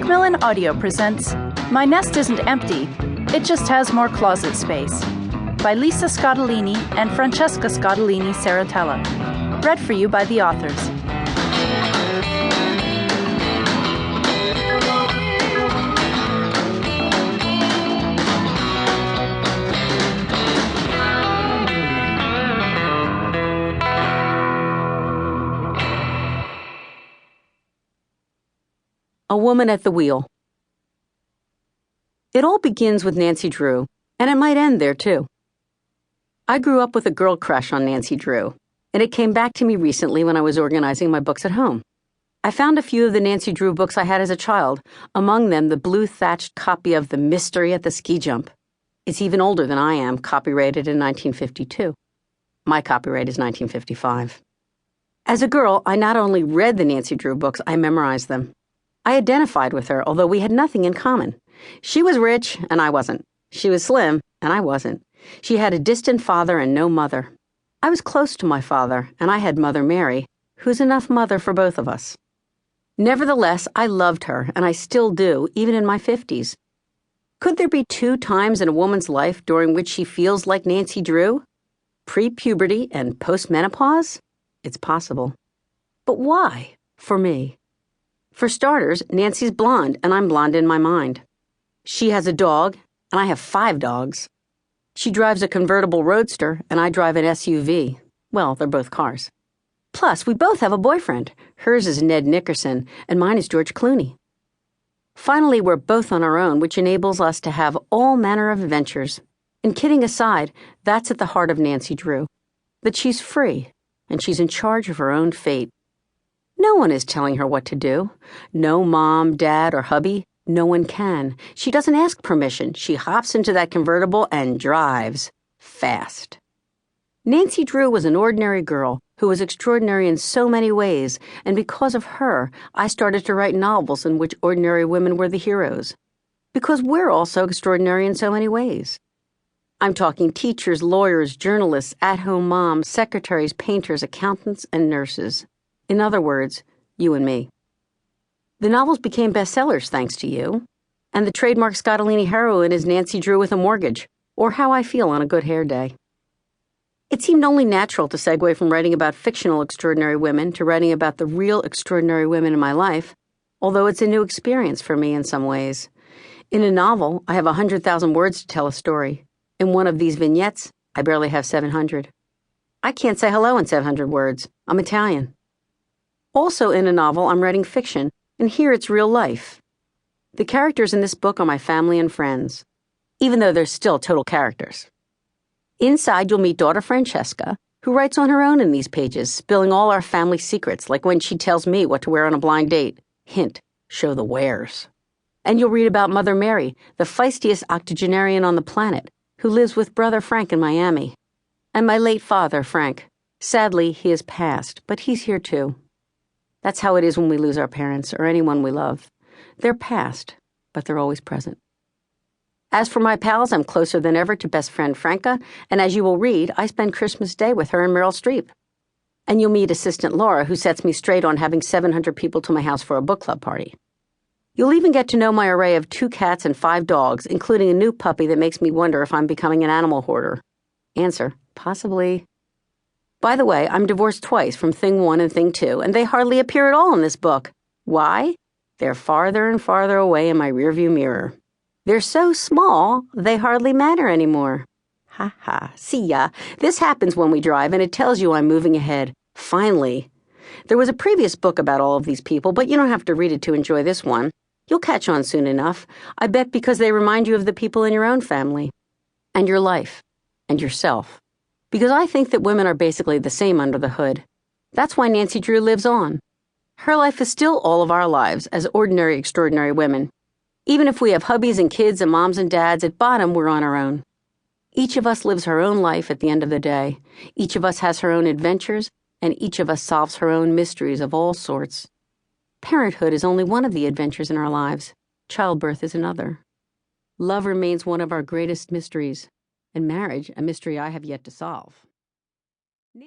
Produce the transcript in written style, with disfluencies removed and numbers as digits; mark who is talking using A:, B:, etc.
A: Macmillan Audio presents My Nest Isn't Empty, It Just Has More Closet Space by Lisa Scottoline and Francesca Scottoline Serritella. Read for you by the authors.
B: A Woman at the Wheel. It all begins with Nancy Drew, and it might end there too. I grew up with a girl crush on Nancy Drew, and it came back to me recently when I was organizing my books at home. I found a few of the Nancy Drew books I had as a child, among them the blue-thatched copy of The Mystery at the Ski Jump. It's even older than I am, copyrighted in 1952. My copyright is 1955. As a girl, I not only read the Nancy Drew books, I memorized them. I identified with her, although we had nothing in common. She was rich, and I wasn't. She was slim, and I wasn't. She had a distant father and no mother. I was close to my father, and I had Mother Mary, who's enough mother for both of us. Nevertheless, I loved her, and I still do, even in my 50s. Could there be 2 times in a woman's life during which she feels like Nancy Drew? Pre-puberty and post-menopause? It's possible. But why, for me? For starters, Nancy's blonde, and I'm blonde in my mind. She has a dog, and I have 5 dogs. She drives a convertible roadster, and I drive an SUV. Well, they're both cars. Plus, we both have a boyfriend. Hers is Ned Nickerson, and mine is George Clooney. Finally, we're both on our own, which enables us to have all manner of adventures. And kidding aside, that's at the heart of Nancy Drew. That she's free, and she's in charge of her own fate. No one is telling her what to do. No mom, dad, or hubby. No one can. She doesn't ask permission. She hops into that convertible and drives. Fast. Nancy Drew was an ordinary girl who was extraordinary in so many ways, and because of her, I started to write novels in which ordinary women were the heroes. Because we're also extraordinary in so many ways. I'm talking teachers, lawyers, journalists, at-home moms, secretaries, painters, accountants, and nurses. In other words, you and me. The novels became bestsellers thanks to you, and the trademark Scottoline heroine is Nancy Drew with a mortgage, or how I feel on a good hair day. It seemed only natural to segue from writing about fictional extraordinary women to writing about the real extraordinary women in my life, although it's a new experience for me in some ways. In a novel, I have 100,000 words to tell a story. In one of these vignettes, I barely have 700. I can't say hello in 700 words. I'm Italian. Also in a novel, I'm writing fiction, and here it's real life. The characters in this book are my family and friends, even though they're still total characters. Inside, you'll meet daughter Francesca, who writes on her own in these pages, spilling all our family secrets, like when she tells me what to wear on a blind date. Hint, show the wares. And you'll read about Mother Mary, the feistiest octogenarian on the planet, who lives with brother Frank in Miami. And my late father, Frank. Sadly, he has passed, but he's here too. That's how it is when we lose our parents or anyone we love. They're past, but they're always present. As for my pals, I'm closer than ever to best friend Franca, and as you will read, I spend Christmas Day with her and Meryl Streep. And you'll meet assistant Laura, who sets me straight on having 700 people to my house for a book club party. You'll even get to know my array of 2 cats and 5 dogs, including a new puppy that makes me wonder if I'm becoming an animal hoarder. Answer, possibly. By the way, I'm divorced twice from Thing 1 and Thing 2, and they hardly appear at all in this book. Why? They're farther and farther away in my rearview mirror. They're so small, they hardly matter anymore. Ha ha, see ya. This happens when we drive, and it tells you I'm moving ahead. Finally. There was a previous book about all of these people, but you don't have to read it to enjoy this one. You'll catch on soon enough. I bet because they remind you of the people in your own family, and your life, and yourself. Because I think that women are basically the same under the hood. That's why Nancy Drew lives on. Her life is still all of our lives as ordinary, extraordinary women. Even if we have hubbies and kids and moms and dads, at bottom we're on our own. Each of us lives her own life at the end of the day. Each of us has her own adventures, and each of us solves her own mysteries of all sorts. Parenthood is only one of the adventures in our lives. Childbirth is another. Love remains one of our greatest mysteries. And marriage, a mystery I have yet to solve.